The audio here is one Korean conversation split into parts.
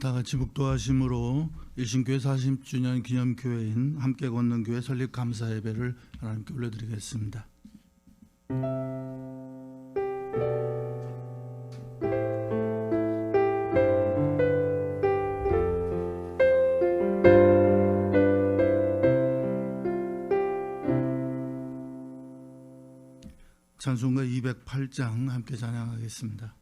다 같이 묵도하심으로 일신교회 40주년 기념교회인 함께 걷는 교회 설립 감사 예배를 하나님께 올려드리겠습니다. 찬송가 208장 함께 찬양하겠습니다.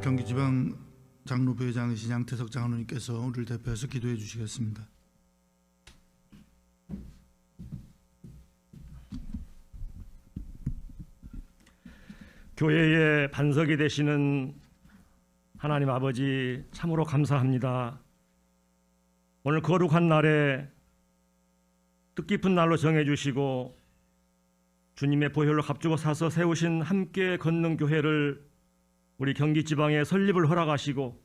경기지방 장로부회장이신 양태석 장로님께서 우리를 대표해서 기도해 주시겠습니다. 교회의 반석이 되시는 하나님 아버지, 참으로 감사합니다. 오늘 거룩한 날에 뜻깊은 날로 정해주시고 주님의 보혈로 값주고 사서 세우신 함께 걷는 교회를 우리 경기지방에 설립을 허락하시고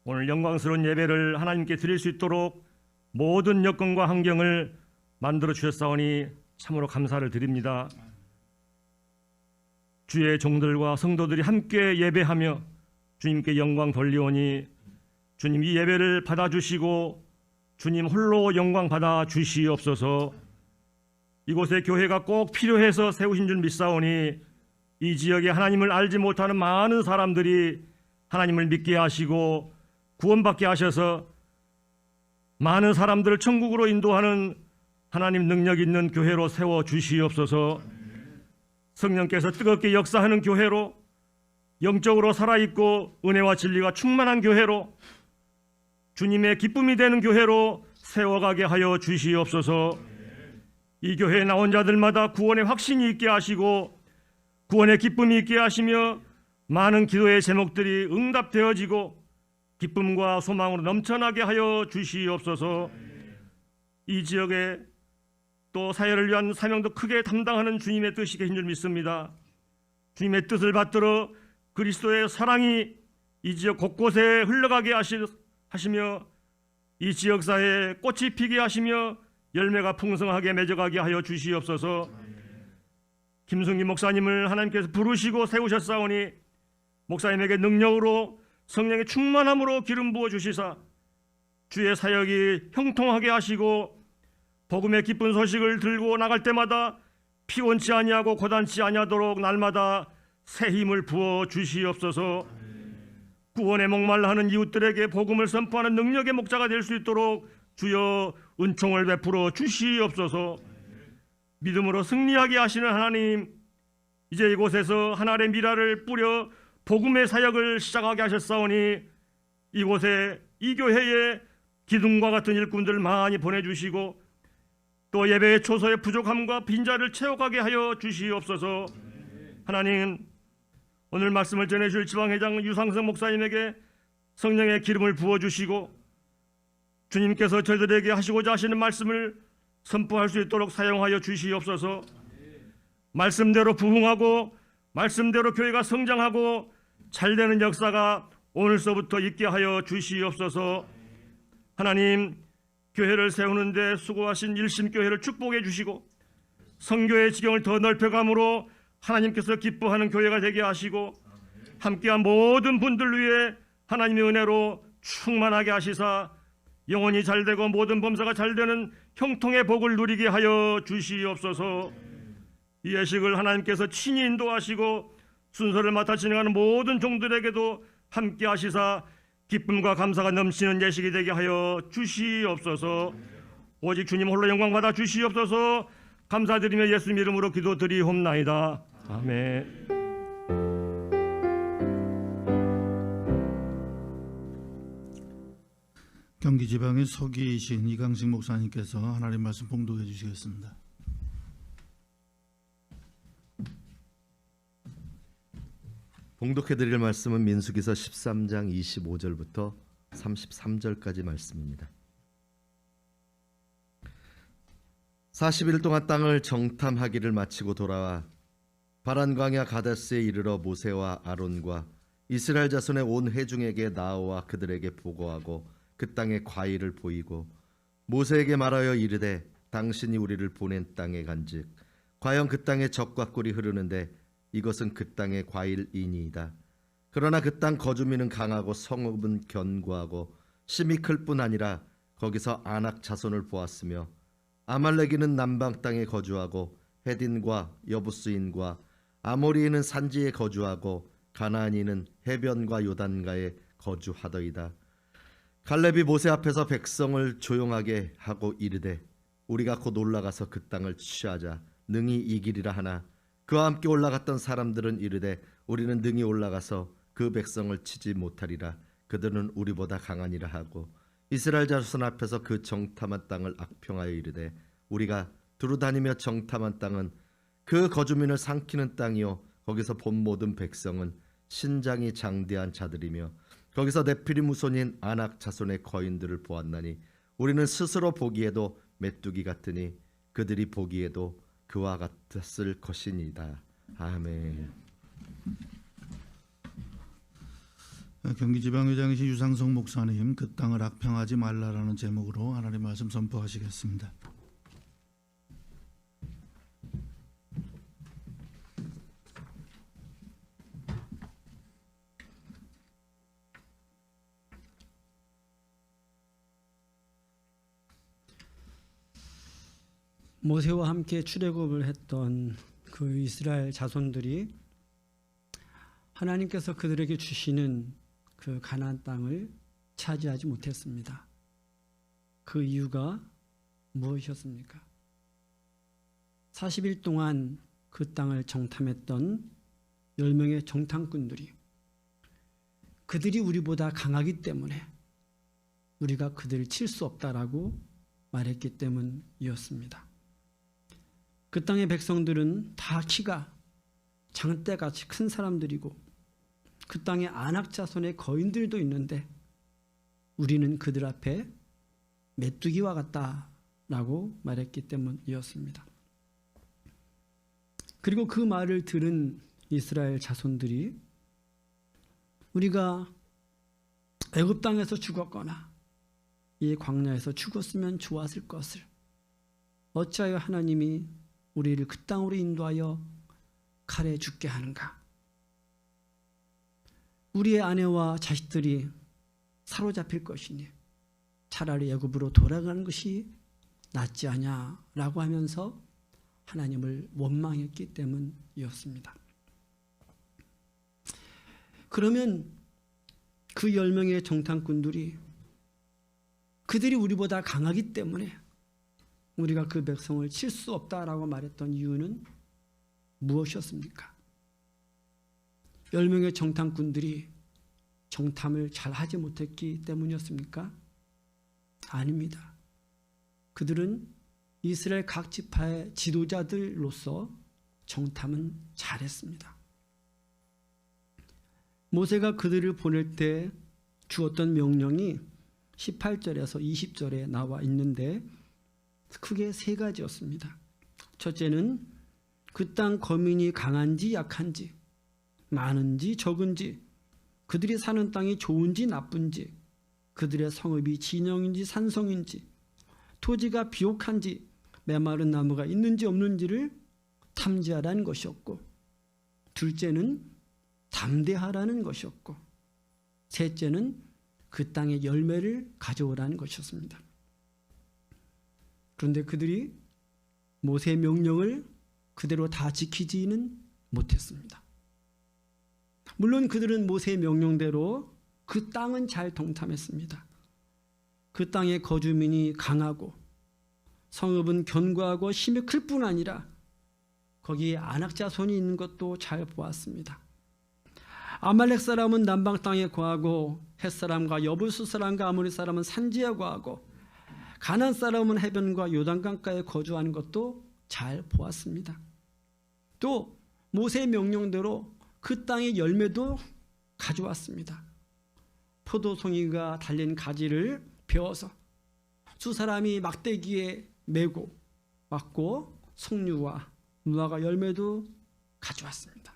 오늘 영광스러운 예배를 하나님께 드릴 수 있도록 모든 여건과 환경을 만들어 주셨사오니 참으로 감사를 드립니다. 주의 종들과 성도들이 함께 예배하며 주님께 영광 돌리오니 주님 이 예배를 받아주시고 주님 홀로 영광 받아 주시옵소서. 이곳에 교회가 꼭 필요해서 세우신 줄 믿사오니 이 지역에 하나님을 알지 못하는 많은 사람들이 하나님을 믿게 하시고 구원받게 하셔서 많은 사람들을 천국으로 인도하는 하나님 능력 있는 교회로 세워 주시옵소서. 성령께서 뜨겁게 역사하는 교회로, 영적으로 살아있고 은혜와 진리가 충만한 교회로, 주님의 기쁨이 되는 교회로 세워가게 하여 주시옵소서. 이 교회에 나온 자들마다 구원의 확신이 있게 하시고 구원의 기쁨이 있게 하시며 많은 기도의 제목들이 응답되어지고 기쁨과 소망으로 넘쳐나게 하여 주시옵소서. 이 지역에 또 사회를 위한 사명도 크게 담당하는 주님의 뜻이 계신 줄 믿습니다. 주님의 뜻을 받들어 그리스도의 사랑이 이 지역 곳곳에 흘러가게 하시며 이 지역사회에 꽃이 피게 하시며 열매가 풍성하게 맺어가게 하여 주시옵소서. 김승기 목사님을 하나님께서 부르시고 세우셨사오니 목사님에게 능력으로 성령의 충만함으로 기름 부어 주시사 주의 사역이 형통하게 하시고 복음의 기쁜 소식을 들고 나갈 때마다 피곤치 아니하고 고단치 아니하도록 날마다 새 힘을 부어 주시옵소서. 구원에 목말라하는 이웃들에게 복음을 선포하는 능력의 목자가 될 수 있도록 주여 은총을 베풀어 주시옵소서. 믿음으로 승리하게 하시는 하나님, 이제 이곳에서 하나님의 미라를 뿌려 복음의 사역을 시작하게 하셨사오니 이곳에 이 교회에 기둥과 같은 일꾼들 많이 보내주시고 또 예배의 초소의 부족함과 빈자를 채워가게 하여 주시옵소서. 하나님, 오늘 말씀을 전해주실 지방회장 유상성 목사님에게 성령의 기름을 부어주시고 주님께서 저희들에게 하시고자 하시는 말씀을 선포할 수 있도록 사용하여 주시옵소서. 말씀대로 부흥하고 말씀대로 교회가 성장하고 잘되는 역사가 오늘서부터 있게 하여 주시옵소서. 하나님, 교회를 세우는데 수고하신 일심교회를 축복해 주시고 선교의 지경을 더 넓혀감으로 하나님께서 기뻐하는 교회가 되게 하시고 함께한 모든 분들 위해 하나님의 은혜로 충만하게 하시사 영혼이 잘되고 모든 범사가 잘되는 형통의 복을 누리게 하여 주시옵소서. 이 예식을 하나님께서 친히 인도하시고 순서를 맡아 진행하는 모든 종들에게도 함께 하시사 기쁨과 감사가 넘치는 예식이 되게 하여 주시옵소서. 오직 주님 홀로 영광 받아 주시옵소서. 감사드리며 예수님 이름으로 기도드리옵나이다. 아멘. 경기지방의 서기이신 이강식 목사님께서 하나님 말씀 봉독해 주시겠습니다. 봉독해드릴 말씀은 민수기서 13장 25절부터 33절까지 말씀입니다. 40일 동안 땅을 정탐하기를 마치고 돌아와 바란 광야 가데스에 이르러 모세와 아론과 이스라엘 자손의 온 회중에게 나아와 그들에게 보고하고 그 땅의 과일을 보이고 모세에게 말하여 이르되 당신이 우리를 보낸 땅에 간즉 과연 그 땅에 젖과 꿀이 흐르는데 이것은 그 땅의 과일이니이다. 그러나 그 땅 거주민은 강하고 성읍은 견고하고 심이 클 뿐 아니라 거기서 아낙 자손을 보았으며 아말렉인은 남방 땅에 거주하고 헤딘과 여부스인과 아모리인은 산지에 거주하고 가나안인은 해변과 요단가에 거주하더이다. 갈렙이 모세 앞에서 백성을 조용하게 하고 이르되 우리가 곧 올라가서 그 땅을 취하자 능히 이기리라 하나 그와 함께 올라갔던 사람들은 이르되 우리는 능히 올라가서 그 백성을 치지 못하리라. 그들은 우리보다 강하니라 하고 이스라엘 자손 앞에서 그 정탐한 땅을 악평하여 이르되 우리가 두루다니며 정탐한 땅은 그 거주민을 삼키는 땅이요 거기서 본 모든 백성은 신장이 장대한 자들이며 거기서 네피림 후손인 아낙 자손의 거인들을 보았나니 우리는 스스로 보기에도 메뚜기 같으니 그들이 보기에도 그와 같았을 것이니이다. 아멘. 경기지방의장이신 유상성 목사님, 그 땅을 악평하지 말라라는 제목으로 하나님 말씀 선포하시겠습니다. 모세와 함께 출애굽을 했던 그 이스라엘 자손들이 하나님께서 그들에게 주시는 그 가나안 땅을 차지하지 못했습니다. 그 이유가 무엇이었습니까? 40일 동안 그 땅을 정탐했던 10명의 정탐꾼들이 그들이 우리보다 강하기 때문에 우리가 그들을 칠 수 없다라고 말했기 때문이었습니다. 그 땅의 백성들은 다 키가 장대같이 큰 사람들이고 그 땅에 아낙 자손의 거인들도 있는데 우리는 그들 앞에 메뚜기와 같다라고 말했기 때문이었습니다. 그리고 그 말을 들은 이스라엘 자손들이 우리가 애굽 땅에서 죽었거나 이 광야에서 죽었으면 좋았을 것을 어찌하여 하나님이 우리를 그 땅으로 인도하여 칼에 죽게 하는가? 우리의 아내와 자식들이 사로잡힐 것이니 차라리 애굽으로 돌아가는 것이 낫지 않냐라고 하면서 하나님을 원망했기 때문이었습니다. 그러면 그 10명의 정탐꾼들이 그들이 우리보다 강하기 때문에 우리가 그 백성을 칠 수 없다라고 말했던 이유는 무엇이었습니까? 10명의 정탐꾼들이 정탐을 잘 하지 못했기 때문이었습니까? 아닙니다. 그들은 이스라엘 각 지파의 지도자들로서 정탐은 잘했습니다. 모세가 그들을 보낼 때 주었던 명령이 18절에서 20절에 나와 있는데 크게 세 가지였습니다. 첫째는 그 땅 거민이 강한지 약한지, 많은지 적은지, 그들이 사는 땅이 좋은지 나쁜지, 그들의 성읍이 진영인지 산성인지, 토지가 비옥한지 메마른 나무가 있는지 없는지를 탐지하라는 것이었고, 둘째는 담대하라는 것이었고, 셋째는 그 땅의 열매를 가져오라는 것이었습니다. 그런데 그들이 모세의 명령을 그대로 다 지키지는 못했습니다. 물론 그들은 모세의 명령대로 그 땅은 잘 동탐했습니다. 그 땅의 거주민이 강하고 성읍은 견고하고 힘이 클 뿐 아니라 거기에 안악자손이 있는 것도 잘 보았습니다. 아말렉 사람은 남방 땅에 거하고 헷 사람과 여부수 사람과 아모리 사람은 산지에 거하고 가나안 사람은 해변과 요단강가에 거주하는 것도 잘 보았습니다. 또 모세의 명령대로 그 땅의 열매도 가져왔습니다. 포도송이가 달린 가지를 베어서 두 사람이 막대기에 메고 왔고 석류와 무화과 열매도 가져왔습니다.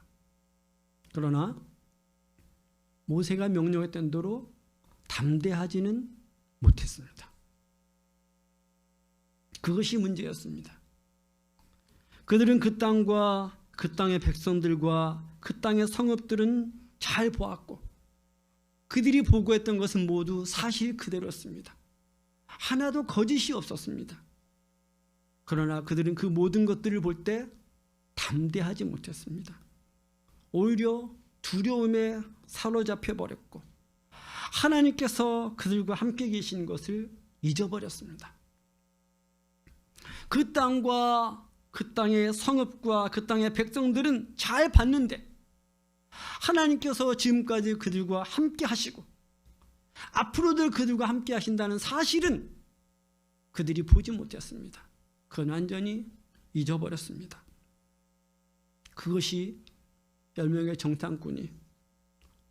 그러나 모세가 명령했던 대로 담대하지는 못했습니다. 그것이 문제였습니다. 그들은 그 땅과 그 땅의 백성들과 그 땅의 성읍들은 잘 보았고 그들이 보고했던 것은 모두 사실 그대로였습니다. 하나도 거짓이 없었습니다. 그러나 그들은 그 모든 것들을 볼 때 담대하지 못했습니다. 오히려 두려움에 사로잡혀 버렸고 하나님께서 그들과 함께 계신 것을 잊어버렸습니다. 그 땅과 그 땅의 성읍과 그 땅의 백성들은 잘 봤는데 하나님께서 지금까지 그들과 함께 하시고 앞으로도 그들과 함께 하신다는 사실은 그들이 보지 못했습니다. 그건 완전히 잊어버렸습니다. 그것이 10명의 정탐꾼이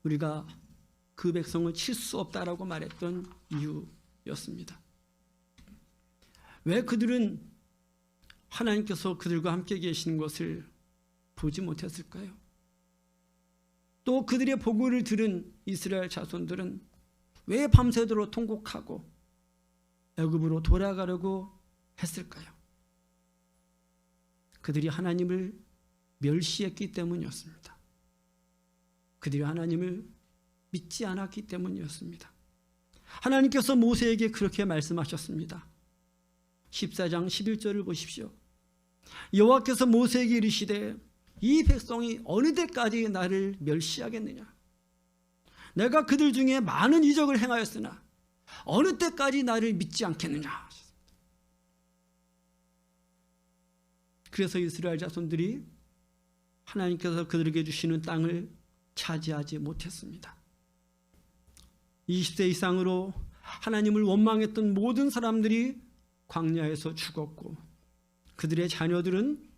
우리가 그 백성을 칠 수 없다라고 말했던 이유였습니다. 왜 그들은 하나님께서 그들과 함께 계신 것을 보지 못했을까요? 또 그들의 보고를 들은 이스라엘 자손들은 왜 밤새도록 통곡하고 애굽으로 돌아가려고 했을까요? 그들이 하나님을 멸시했기 때문이었습니다. 그들이 하나님을 믿지 않았기 때문이었습니다. 하나님께서 모세에게 그렇게 말씀하셨습니다. 14장 11절을 보십시오. 여호와께서 모세에게 이르시되 이 백성이 어느 때까지 나를 멸시하겠느냐? 내가 그들 중에 많은 이적을 행하였으나 어느 때까지 나를 믿지 않겠느냐? 그래서 이스라엘 자손들이 하나님께서 그들에게 주시는 땅을 차지하지 못했습니다. 20세 이상으로 하나님을 원망했던 모든 사람들이 광야에서 죽었고 그들의 자녀들은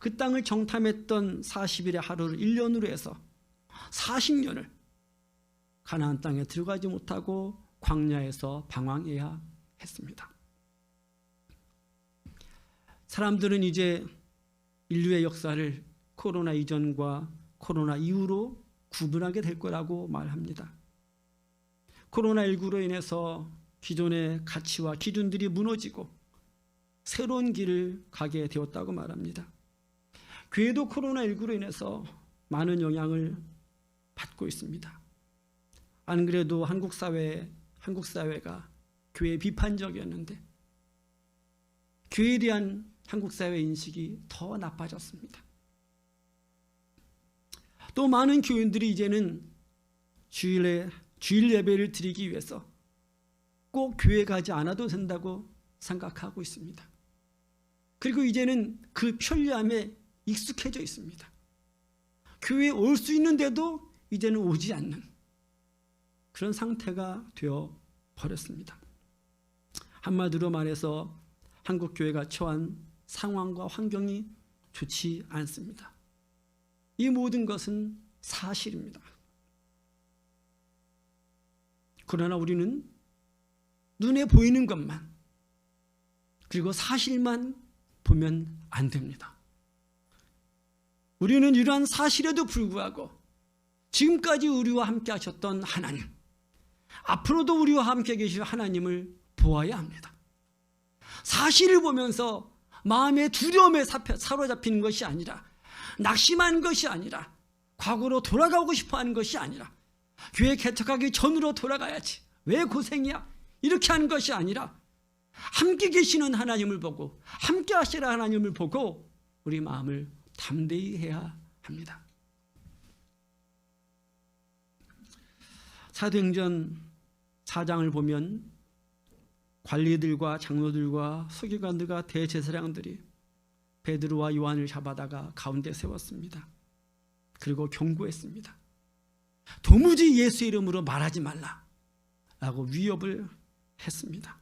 그 땅을 정탐했던 40일의 하루를 1년으로 해서 40년을 가나안 땅에 들어가지 못하고 광야에서 방황해야 했습니다. 사람들은 이제 인류의 역사를 코로나 이전과 코로나 이후로 구분하게 될 거라고 말합니다. 코로나19로 인해서 기존의 가치와 기준들이 무너지고 새로운 길을 가게 되었다고 말합니다. 교회도 코로나19로 인해서 많은 영향을 받고 있습니다. 안 그래도 한국 사회가 교회 비판적이었는데 교회에 대한 한국 사회 인식이 더 나빠졌습니다. 또 많은 교인들이 이제는 주일 예배를 드리기 위해서 꼭 교회 가지 않아도 된다고 생각하고 있습니다. 그리고 이제는 그 편리함에 익숙해져 있습니다. 교회에 올 수 있는데도 이제는 오지 않는 그런 상태가 되어 버렸습니다. 한마디로 말해서 한국 교회가 처한 상황과 환경이 좋지 않습니다. 이 모든 것은 사실입니다. 그러나 우리는 눈에 보이는 것만 그리고 사실만 보면 안 됩니다. 우리는 이러한 사실에도 불구하고 지금까지 우리와 함께 하셨던 하나님, 앞으로도 우리와 함께 계실 하나님을 보아야 합니다. 사실을 보면서 마음의 두려움에 사로잡히는 것이 아니라, 낙심하는 것이 아니라, 과거로 돌아가고 싶어하는 것이 아니라, 교회 개척하기 전으로 돌아가야지, 왜 고생이야, 이렇게 하는 것이 아니라 함께 계시는 하나님을 보고 함께 하시는 하나님을 보고 우리 마음을 담대히 해야 합니다. 사도행전 4장을 보면 관리들과 장로들과 서기관들과 대제사장들이 베드로와 요한을 잡아다가 가운데 세웠습니다. 그리고 경고했습니다. 도무지 예수 이름으로 말하지 말라라고 위협을 했습니다.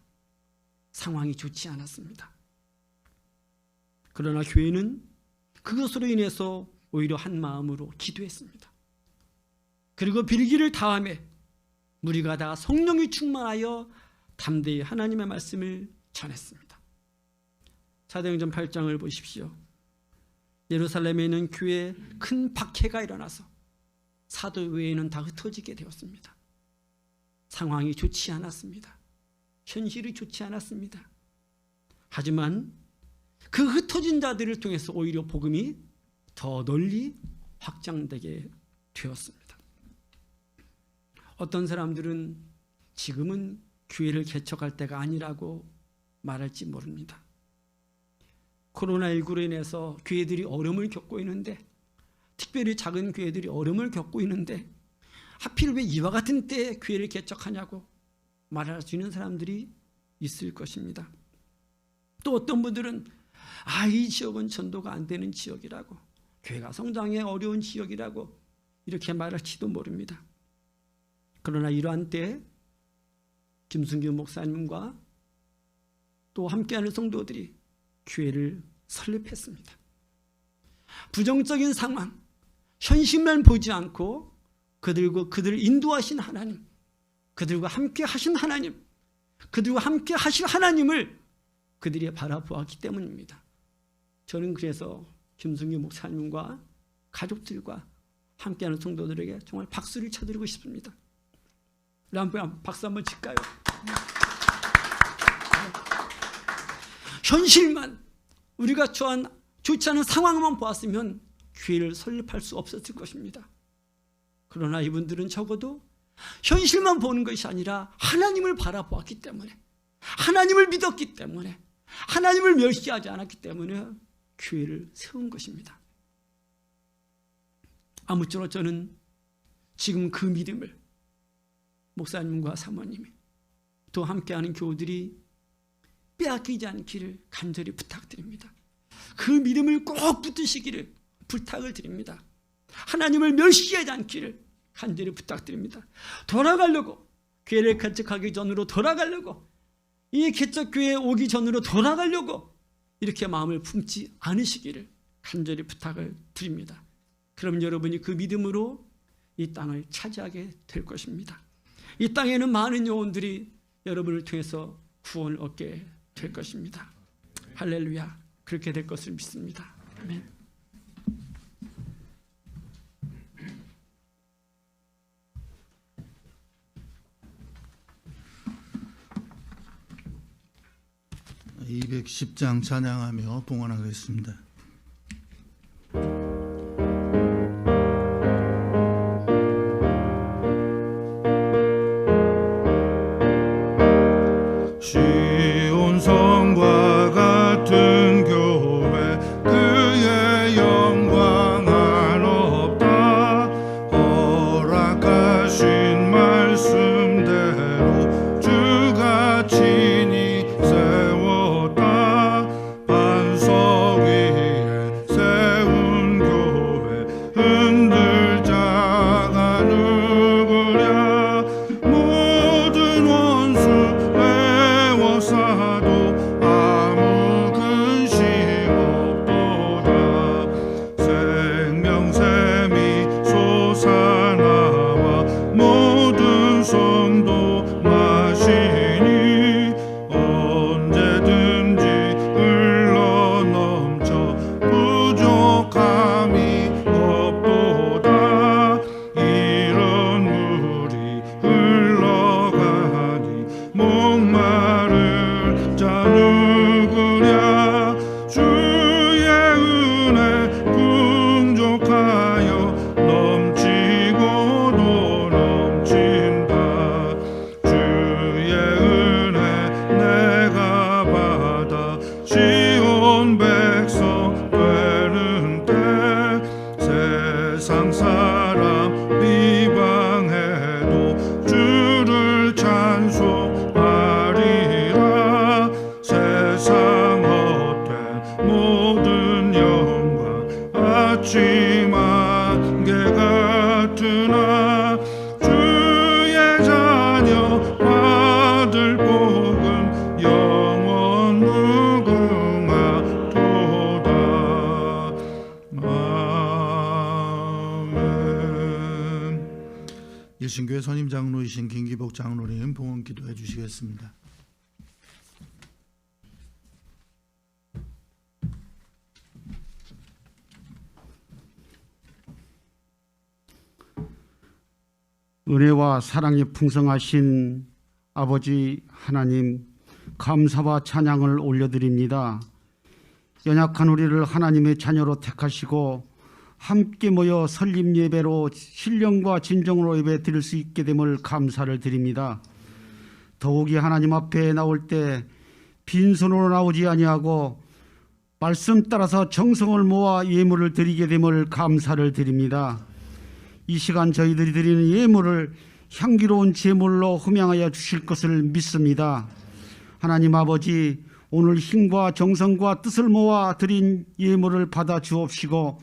상황이 좋지 않았습니다. 그러나 교회는 그것으로 인해서 오히려 한 마음으로 기도했습니다. 그리고 빌기를 다음에 무리가 다 성령이 충만하여 담대히 하나님의 말씀을 전했습니다. 사도행전 8장을 보십시오. 예루살렘에 있는 교회에 큰 박해가 일어나서 사도 외에는 다 흩어지게 되었습니다. 상황이 좋지 않았습니다. 현실이 좋지 않았습니다. 하지만 그 흩어진 자들을 통해서 오히려 복음이 더 널리 확장되게 되었습니다. 어떤 사람들은 지금은 교회를 개척할 때가 아니라고 말할지 모릅니다. 코로나19로 인해서 교회들이 어려움을 겪고 있는데, 특별히 작은 교회들이 어려움을 겪고 있는데 하필 왜 이와 같은 때에 교회를 개척하냐고 말할 수 있는 사람들이 있을 것입니다. 또 어떤 분들은 이 지역은 전도가 안 되는 지역이라고, 교회가 성장에 어려운 지역이라고 이렇게 말할지도 모릅니다. 그러나 이러한 때에 김순규 목사님과 또 함께하는 성도들이 교회를 설립했습니다. 부정적인 상황, 현실만 보지 않고 그들을 인도하신 하나님, 그들과 함께 하신 하나님, 그들과 함께 하실 하나님을 그들이 바라보았기 때문입니다. 저는 그래서 김승규 목사님과 가족들과 함께하는 성도들에게 정말 박수를 쳐드리고 싶습니다. 박수 한번 칠까요? 현실만, 우리가 좋지 않은 상황만 보았으면 교회를 설립할 수 없었을 것입니다. 그러나 이분들은 적어도 현실만 보는 것이 아니라 하나님을 바라보았기 때문에, 하나님을 믿었기 때문에, 하나님을 멸시하지 않았기 때문에 교회를 세운 것입니다. 아무쪼록 저는 지금 그 믿음을 목사님과 사모님이 또 함께하는 교우들이 빼앗기지 않기를 간절히 부탁드립니다. 그 믿음을 꼭 붙드시기를 부탁을 드립니다. 하나님을 멸시하지 않기를 간절히 부탁드립니다. 돌아가려고, 교회를 개척하기 전으로 돌아가려고, 이 개척교회에 오기 전으로 돌아가려고 이렇게 마음을 품지 않으시기를 간절히 부탁을 드립니다. 그럼 여러분이 그 믿음으로 이 땅을 차지하게 될 것입니다. 이 땅에는 많은 영혼들이 여러분을 통해서 구원을 얻게 될 것입니다. 할렐루야. 그렇게 될 것을 믿습니다. 아멘. (210장) 찬양하며 봉헌하겠습니다. 시온 성과 같은 교회, 그의 영광 한없다. 허락하신 말씀대로 주가 친히 세웠다. 반석 위 세상 사람 비방해도 주를 찬송하리라. 세상 헛된 모든 영광 아침 안개 같으나 주의 자녀 받을 복은 영원 무궁하도다. 아멘. 일신교회 선임 장로이신 김기복 장로님 봉헌 기도해 주시겠습니다. 은혜와 사랑이 풍성하신 아버지 하나님, 감사와 찬양을 올려드립니다. 연약한 우리를 하나님의 자녀로 택하시고 함께 모여 설립 예배로 신령과 진정으로 예배 드릴 수 있게 됨을 감사를 드립니다. 더욱이 하나님 앞에 나올 때 빈손으로 나오지 아니하고 말씀 따라서 정성을 모아 예물을 드리게 됨을 감사를 드립니다. 이 시간 저희들이 드리는 예물을 향기로운 제물로 흠양하여 주실 것을 믿습니다. 하나님 아버지, 오늘 힘과 정성과 뜻을 모아 드린 예물을 받아 주옵시고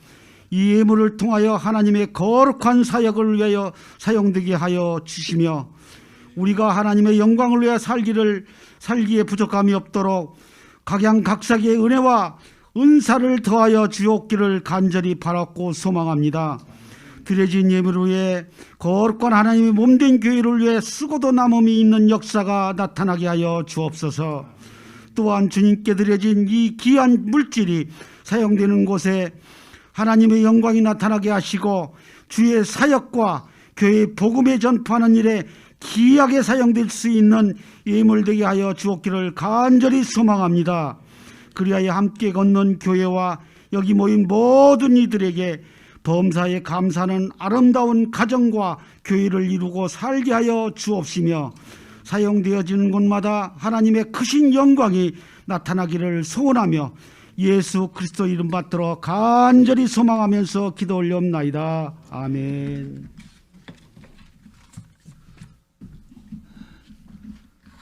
이 예물을 통하여 하나님의 거룩한 사역을 위하여 사용되게 하여 주시며 우리가 하나님의 영광을 위하여 살기에 부족함이 없도록 각양각색의 은혜와 은사를 더하여 주옵기를 간절히 바랐고 소망합니다. 드려진 예물을 위해 거룩한 하나님의 몸된 교회를 위해 쓰고도 남음이 있는 역사가 나타나게 하여 주옵소서. 또한 주님께 드려진 이 귀한 물질이 사용되는 곳에 하나님의 영광이 나타나게 하시고 주의 사역과 교회의 복음에 전파하는 일에 귀하게 사용될 수 있는 예물되게 하여 주옵기를 간절히 소망합니다. 그리하여 함께 걷는 교회와 여기 모인 모든 이들에게 범사에 감사하는 아름다운 가정과 교회를 이루고 살게 하여 주옵시며 사용되어지는 곳마다 하나님의 크신 영광이 나타나기를 소원하며 예수 그리스도 이름 받들어 간절히 소망하면서 기도 올려옵나이다. 아멘.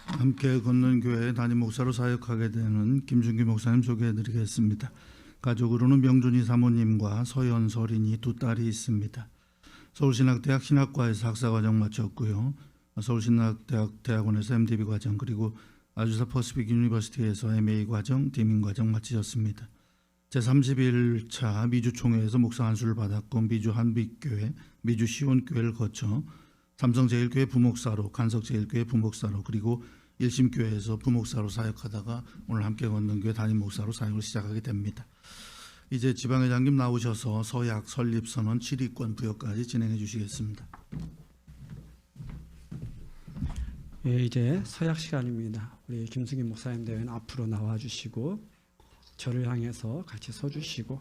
함께 걷는 교회 담임 목사로 사역하게 되는 김준규 목사님 소개해드리겠습니다. 가족으로는 명준이 사모님과 서연 서린이 두 딸이 있습니다. 서울신학대학 신학과에서 학사과정 마쳤고요. 서울신학대학 대학원에서 MDB 과정 그리고 아주사 퍼시픽 유니버시티에서 MA 과정, 디민 과정 마치셨습니다. 제31차 미주총회에서 목사 안수를 받았고 미주 한빛교회, 미주 시온교회를 거쳐 삼성제일교회 부목사로, 간석제일교회 부목사로 그리고 일심교회에서 부목사로 사역하다가 오늘 함께 걷는 교회 담임 목사로 사역을 시작하게 됩니다. 이제 지방회장님 나오셔서 서약 설립선언 7위권 부여까지 진행해 주시겠습니다. 예, 이제 서약 시간입니다. 우리 김승기 목사님 대회는 앞으로 나와주시고 저를 향해서 같이 서주시고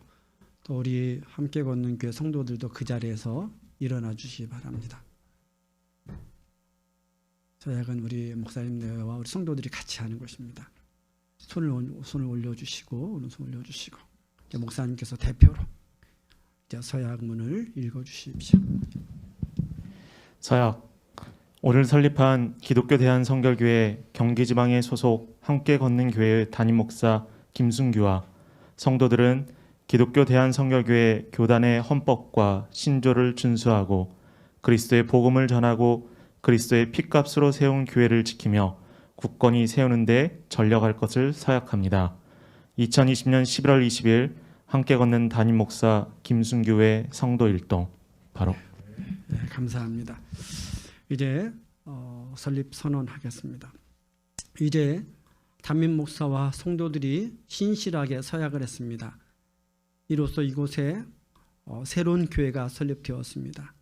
또 우리 함께 걷는 교회 성도들도 그 자리에서 일어나 주시기 바랍니다. 서약은 우리 목사님 대회와 우리 성도들이 같이 하는 것입니다. 손을 올려주시고 오른손 올려주시고 이제 목사님께서 대표로 이제 서약문을 읽어주십시오. 서약. 오늘 설립한 기독교 대한성결교회 경기지방에 소속 함께 걷는 교회의 담임 목사 김순규와 성도들은 기독교 대한성결교회 교단의 헌법과 신조를 준수하고 그리스도의 복음을 전하고 그리스도의 피값으로 세운 교회를 지키며 굳건히 세우는 데 전력할 것을 서약합니다. 2020년 11월 20일 함께 걷는 담임 목사 김순규의 성도 일동. 바로. 네, 감사합니다. 이제 설립 선언하겠습니다. 이제 담임 목사와 성도들이 신실하게 서약을 했습니다. 이로써 이곳에 새로운 교회가 설립되었습니다.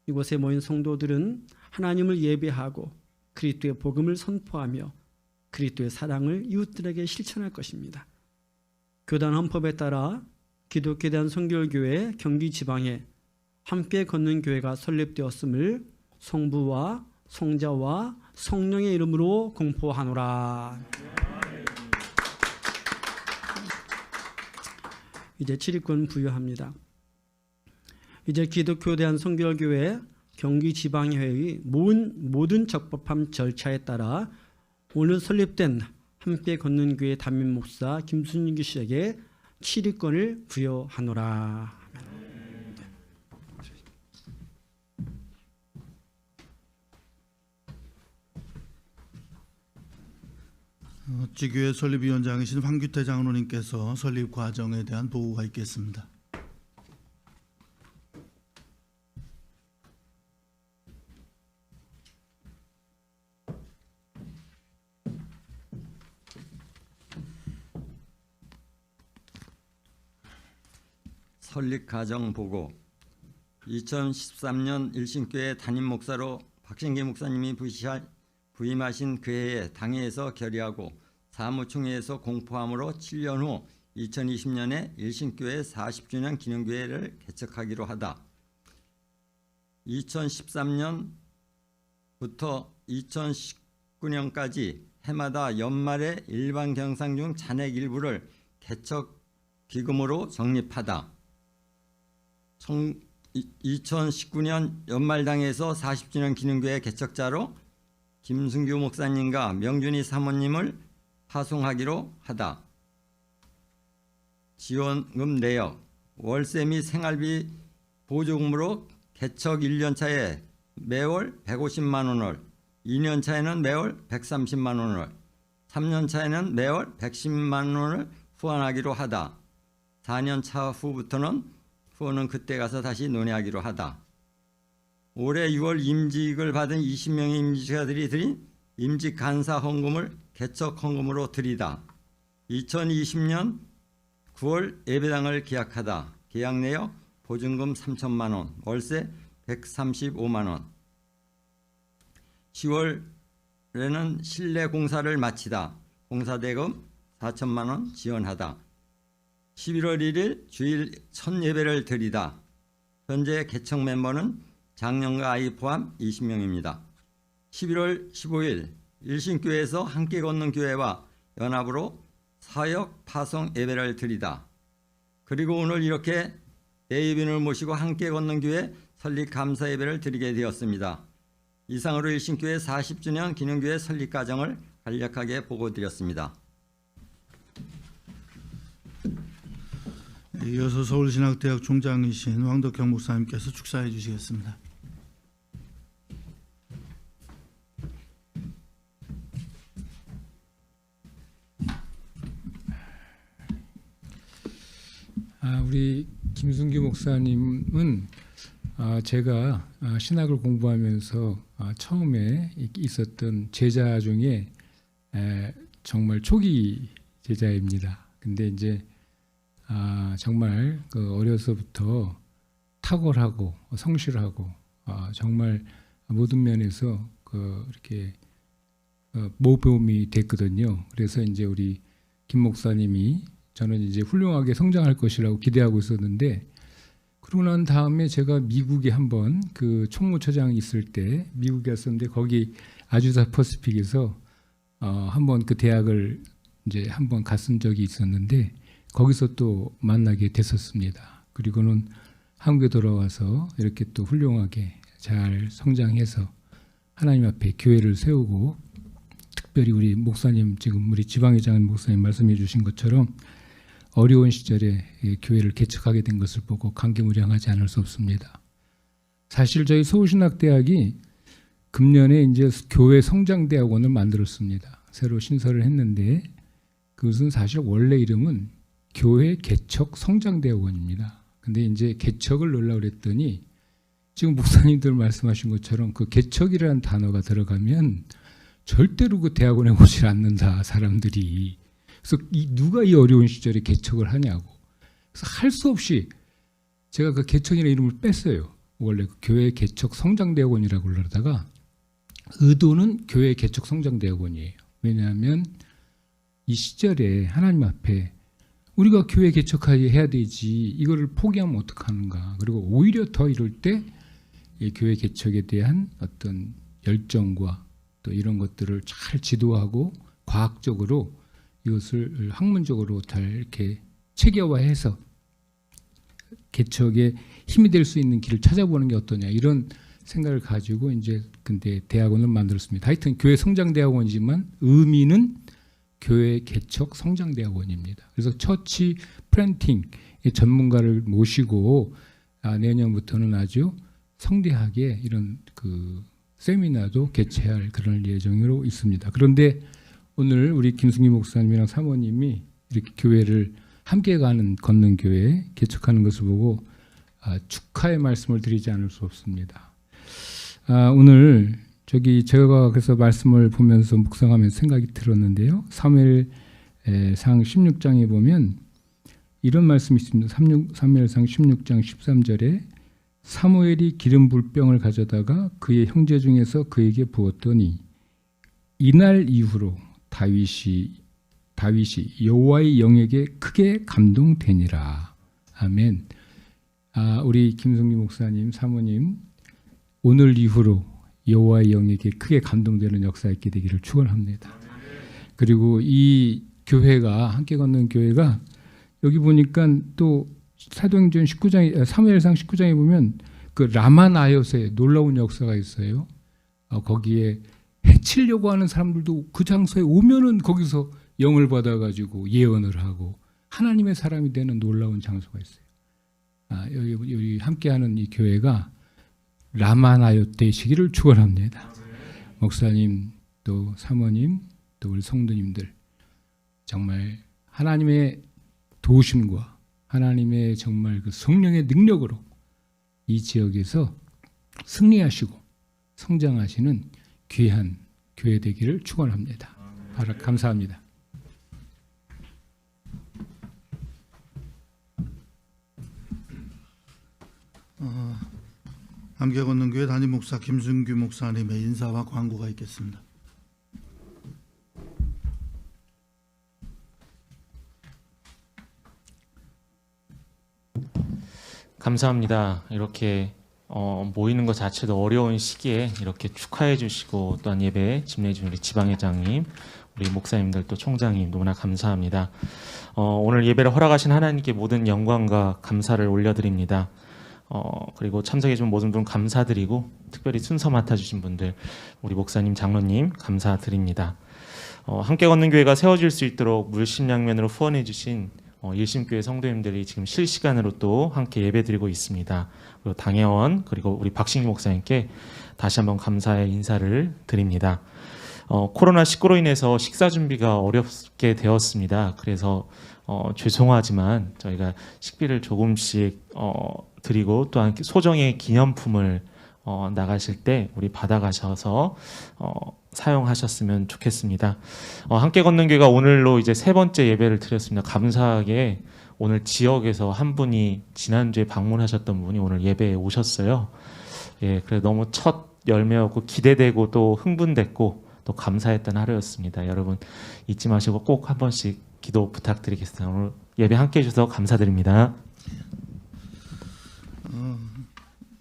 이곳에 모인 성도들은 하나님을 예배하고 그리스도의 복음을 선포하며 그리스도의 사랑을 이웃들에게 실천할 것입니다. 교단 헌법에 따라 기독교에 대한 성결교회 경기 지방에 함께 걷는 교회가 설립되었음을 성부와 성자와 성령의 이름으로 공포하노라. 이제 7위권 부여합니다. 이제 기독교 대한성결교회 경기지방회의 모든 적법한 절차에 따라 오늘 설립된 함께 걷는 교회 담임 목사 김순기 씨에게 치리권을 부여하노라. 지교회 설립위원장이신 황규태 장로님께서 설립 과정에 대한 보고가 있겠습니다. 설립 과정 보고. 2013년 일신교회 담임 목사로 박신기 목사님이 부임하신 그해에 당회에서 결의하고 사무총회에서 공포함으로 7년 후 2020년에 일신교회 40주년 기념교회를 개척하기로 하다. 2013년부터 2019년까지 해마다 연말에 일반 경상 중 잔액 일부를 개척 기금으로 적립하다. 2019년 연말당에서 40주년 기념교회 개척자로 김순규 목사님과 명준희 사모님을 파송하기로 하다. 지원금 내역, 월세 및 생활비 보조금으로 개척 1년차에 매월 150만 원을, 2년차에는 매월 130만 원을, 3년차에는 매월 110만 원을 후원하기로 하다. 4년차 후부터는 후원은 그때 가서 다시 논의하기로 하다. 올해 6월 임직을 받은 20명의 임직자들이 드린 임직 간사 헌금을 개척 헌금으로 드리다. 2020년 9월 예배당을 계약하다. 계약 내역 보증금 3천만 원, 월세 135만 원. 10월에는 실내 공사를 마치다. 공사대금 4천만 원 지원하다. 11월 1일 주일 첫 예배를 드리다. 현재 개척 멤버는 장년과 아이 포함 20명입니다. 11월 15일 일신교회에서 함께 걷는 교회와 연합으로 사역 파송 예배를 드리다. 그리고 오늘 이렇게 예비인을 모시고 함께 걷는 교회 설립 감사 예배를 드리게 되었습니다. 이상으로 일신교회 40주년 기념교회 설립 과정을 간략하게 보고드렸습니다. 이어서 서울신학대학 총장이신 황덕형 목사님께서 축사해 주시겠습니다. 우리 김순규 목사님은 제가 신학을 공부하면서 처음에 있었던 제자 중에 정말 초기 제자입니다. 근데 이제 정말 어려서부터 탁월하고 성실하고 정말 모든 면에서 이렇게 모범이 됐거든요. 그래서 이제 우리 김 목사님이 저는 이제 훌륭하게 성장할 것이라고 기대하고 있었는데, 그러고 난 다음에 제가 미국에 한번 그 총무처장이 있을 때 미국에 갔었는데, 거기 아주사 퍼시픽에서 한번 그 대학을 이제 한번 갔은 적이 있었는데, 거기서 또 만나게 됐었습니다. 그리고는 한국에 돌아와서 이렇게 또 훌륭하게 잘 성장해서 하나님 앞에 교회를 세우고, 특별히 우리 목사님, 지금 우리 지방회장 목사님 말씀해 주신 것처럼 어려운 시절에 교회를 개척하게 된 것을 보고 감개무량하지 않을 수 없습니다. 사실 저희 서울신학대학이 금년에 이제 교회 성장대학원을 만들었습니다. 새로 신설을 했는데, 그것은 사실 원래 이름은 교회 개척 성장대학원입니다. 근데 이제 개척을 넣으려고 그랬더니, 지금 목사님들 말씀하신 것처럼 그 개척이라는 단어가 들어가면 절대로 그 대학원에 오질 않는다, 사람들이. 그래서 누가 이 어려운 시절에 개척을 하냐고. 그래서 할 수 없이 제가 그 개척이라는 이름을 뺐어요. 원래 그 교회 개척 성장대학원이라고 그러다가 의도는 교회 개척 성장대학원이에요. 왜냐하면 이 시절에 하나님 앞에 우리가 교회 개척해야 되지, 이거를 포기하면 어떡하는가. 그리고 오히려 더 이럴 때 이 교회 개척에 대한 어떤 열정과 또 이런 것들을 잘 지도하고 과학적으로 이것을 학문적으로 잘 이렇게 체계화해서 개척에 힘이 될 수 있는 길을 찾아보는 게 어떠냐 이런 생각을 가지고 이제 근데 대학원을 만들었습니다. 하여튼 교회 성장대학원이지만 의미는 교회 개척 성장대학원입니다. 그래서 처치 플랜팅 전문가를 모시고 내년부터는 아주 성대하게 이런 그 세미나도 개최할 그런 예정으로 있습니다. 그런데 오늘 우리 김승기 목사님이랑 사모님이 이렇게 교회를 함께 걷는 교회 개척하는 것을 보고 축하의 말씀을 드리지 않을 수 없습니다. 오늘 제가 그래서 말씀을 보면서 묵상하면서 생각이 들었는데요. 사무엘상 16장에 보면 이런 말씀이 있습니다. 사무엘상 16장 13절에 사무엘이 기름 불병을 가져다가 그의 형제 중에서 그에게 부었더니 이날 이후로 다윗이 여호와의 영에게 크게 감동되니라. 아멘. 우리 김성기 목사님, 사모님 오늘 이후로 여호와의 영에게 크게 감동되는 역사 있게 되기를 축원합니다. 그리고 이 교회가 함께 걷는 교회가 여기 보니까 또 사도행전 19장 사무엘상 19장에 보면 그 라마나요스의 놀라운 역사가 있어요. 거기에 해치려고 하는 사람들도 그 장소에 오면은 거기서 영을 받아가지고 예언을 하고 하나님의 사람이 되는 놀라운 장소가 있어요. 여기 함께하는 이 교회가 라마나요 되시기를 축원합니다. 목사님 또 사모님 또 우리 성도님들 정말 하나님의 도우심과 하나님의 정말 그 성령의 능력으로 이 지역에서 승리하시고 성장하시는 귀한 교회 되기를 축원합니다. 감사합니다. 함께 걷는 교회 담임 목사 김순규 목사님의 인사와 광고가 있겠습니다. 감사합니다. 이렇게 모이는 것 자체도 어려운 시기에 이렇게 축하해 주시고 또한 예배 집례해 주신 우리 지방회장님, 우리 목사님들 또 총장님 너무나 감사합니다. 오늘 예배를 허락하신 하나님께 모든 영광과 감사를 올려드립니다. 그리고 참석해 준 모든 분 감사드리고 특별히 순서 맡아주신 분들 우리 목사님, 장로님 감사드립니다. 함께 걷는 교회가 세워질 수 있도록 물심양면으로 후원해 주신 일심교회 성도님들이 지금 실시간으로 또 함께 예배드리고 있습니다. 그리고 당회원 그리고 우리 박신기 목사님께 다시 한번 감사의 인사를 드립니다. 코로나19로 인해서 식사 준비가 어렵게 되었습니다. 그래서 죄송하지만 저희가 식비를 조금씩 드리고 또한 소정의 기념품을 나가실 때 우리 받아가셔서 사용하셨으면 좋겠습니다. 함께 걷는 교회가 오늘로 이제 세 번째 예배를 드렸습니다. 감사하게 오늘 지역에서 한 분이 지난주에 방문하셨던 분이 오늘 예배에 오셨어요. 예, 그래 너무 첫 열매였고 기대되고 또 흥분됐고 또 감사했던 하루였습니다. 여러분 잊지 마시고 꼭 한 번씩 기도 부탁드리겠습니다. 오늘 예배 함께 해주셔서 감사드립니다.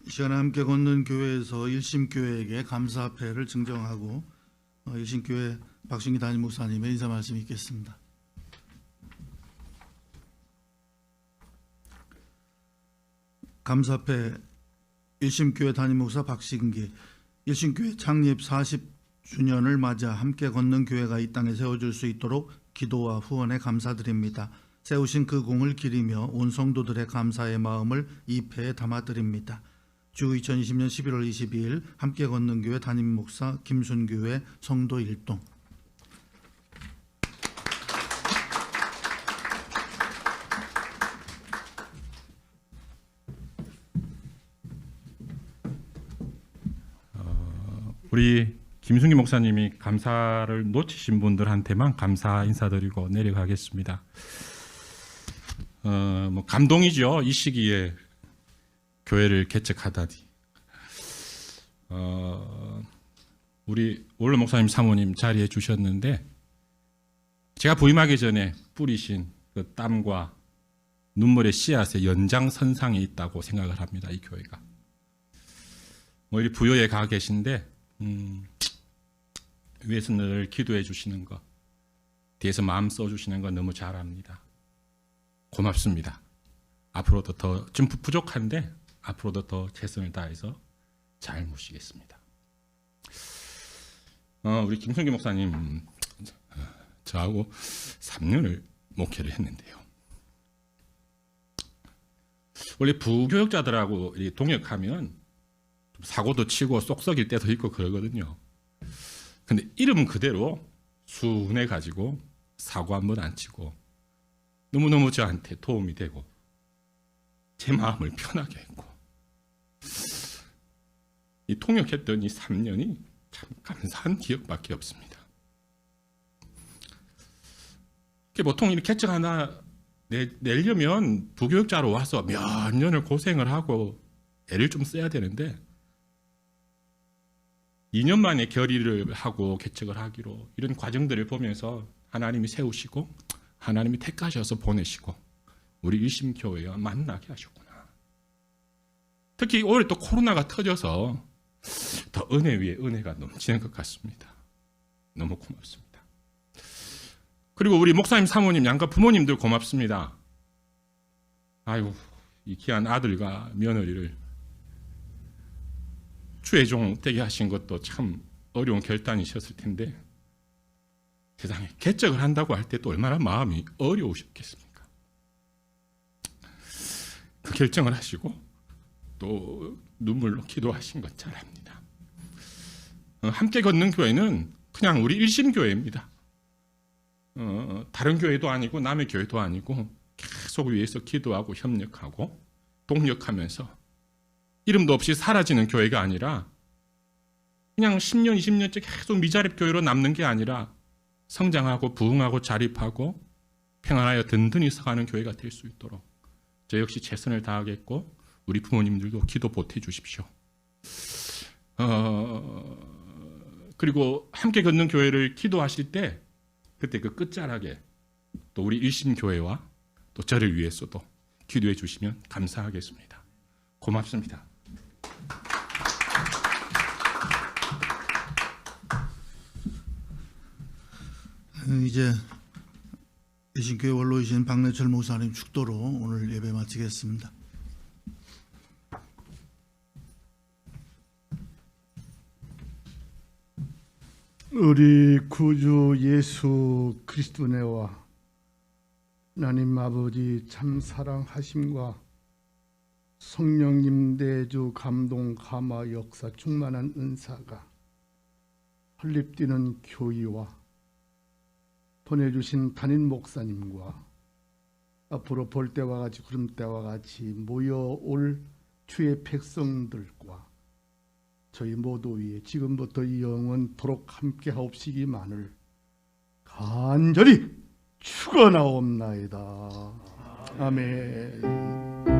이 시간에 함께 걷는 교회에서 일심교회에게 감사패를 증정하고 일심교회 박신기 담임 목사님의 인사 말씀이 있겠습니다. 감사패 일심교회 담임 목사 박신기. 일심교회 창립 40주년을 맞아 함께 걷는 교회가 이 땅에 세워질 수 있도록 기도와 후원에 감사드립니다. 세우신 그 공을 기리며 온 성도들의 감사의 마음을 이 패에 담아드립니다. 주 2020년 11월 22일 함께 걷는 교회 담임 목사 김순규의 성도 일동. 우리 김순기 목사님이 감사를 놓치신 분들한테만 감사 인사드리고 내려가겠습니다. 뭐 감동이죠. 이 시기에 교회를 개척하다니. 우리 원로 목사님 사모님 자리해 주셨는데 제가 부임하기 전에 뿌리신 그 땀과 눈물의 씨앗의 연장선상에 있다고 생각을 합니다. 이 교회가. 뭐 이 부여에 가 계신데 위에서 늘 기도해 주시는 거, 뒤에서 마음 써 주시는 거 너무 잘 압니다. 고맙습니다. 앞으로도 더 좀 부족한데 앞으로도 더 최선을 다해서 잘 모시겠습니다. 우리 김순규 목사님 저하고 3년을 목회를 했는데요. 원래 부교역자들하고 이렇게 동역하면 사고도 치고 쏙 썩일 때도 있고 그러거든요. 근데 이름 그대로 순해 가지고 사고 한 번 안 치고 너무너무 저한테 도움이 되고 제 마음을 편하게 했고 이 통역했던 이 3년이 참 감사한 기억밖에 없습니다. 보통 이렇게 개척 하나 내려면 부교역자로 와서 몇 년을 고생을 하고 애를 좀 써야 되는데 2년 만에 결의를 하고 개척을 하기로 이런 과정들을 보면서 하나님이 세우시고 하나님이 택하셔서 보내시고 우리 일심교회와 만나게 하셨구나. 특히 올해 또 코로나가 터져서 더 은혜 위에 은혜가 넘치는 것 같습니다. 너무 고맙습니다. 그리고 우리 목사님, 사모님, 양가 부모님들 고맙습니다. 아유, 이 귀한 아들과 며느리를 주의 종 되게 하신 것도 참 어려운 결단이셨을 텐데 세상에 개척을 한다고 할 때 또 얼마나 마음이 어려우셨겠습니까? 그 결정을 하시고 또 눈물로 기도하신 것 잘 압니다. 함께 걷는 교회는 그냥 우리 일심교회입니다. 다른 교회도 아니고 남의 교회도 아니고 계속 위에서 기도하고 협력하고 동력하면서 이름도 없이 사라지는 교회가 아니라 그냥 10년, 20년째 계속 미자립 교회로 남는 게 아니라 성장하고 부흥하고 자립하고 평안하여 든든히 서가는 교회가 될 수 있도록 저 역시 최선을 다하겠고 우리 부모님들도 기도 보태 주십시오. 그리고 함께 걷는 교회를 기도하실 때 그때 그 끝자락에 또 우리 일심교회와 또 저를 위해서도 기도해 주시면 감사하겠습니다. 고맙습니다. 이제 일심교회 원로이신 박래철 목사님 축도로 오늘 예배 마치겠습니다. 우리 구주 예수 그리스도 내와 하나님 아버지 참 사랑하심과 성령님 내주 감동 감화 역사 충만한 은사가 설립되는 교회와 보내주신 담임 목사님과 앞으로 볼 때와 같이 구름 때와 같이 모여올 주의 백성들과 저희 모두 위에 지금부터 영원토록 함께 하옵시기만을 간절히 축원하옵나이다. 아멘.